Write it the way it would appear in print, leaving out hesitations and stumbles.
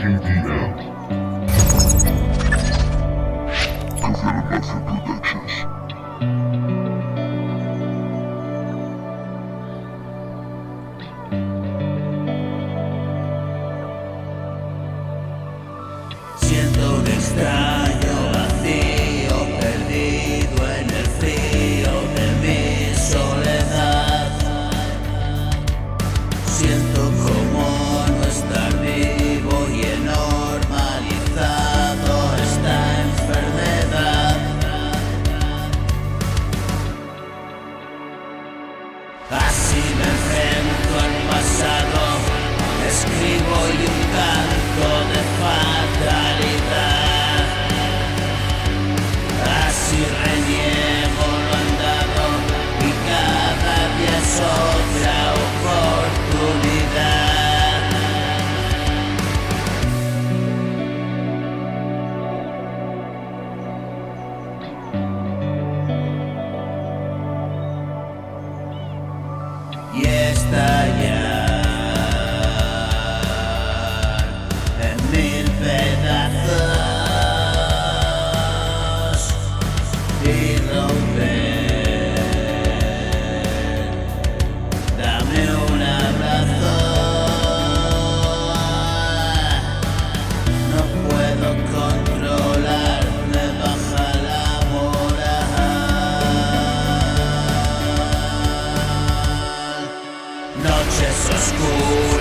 Approaching the end. Confirmación Productions. Siento un extraño vacío perdido en el frío de mi soledad. Siento como no estar vivo y he normalizado esta enfermedad. Así me enfrento al pasado, escribo y un canto de fatalidad. Así reniego lo andado y cada día es otra oportunidad. Y estallar en mil pedazos y romper. Dame un abrazo. No puedo controlar, me baja la moral. Noches oscuras.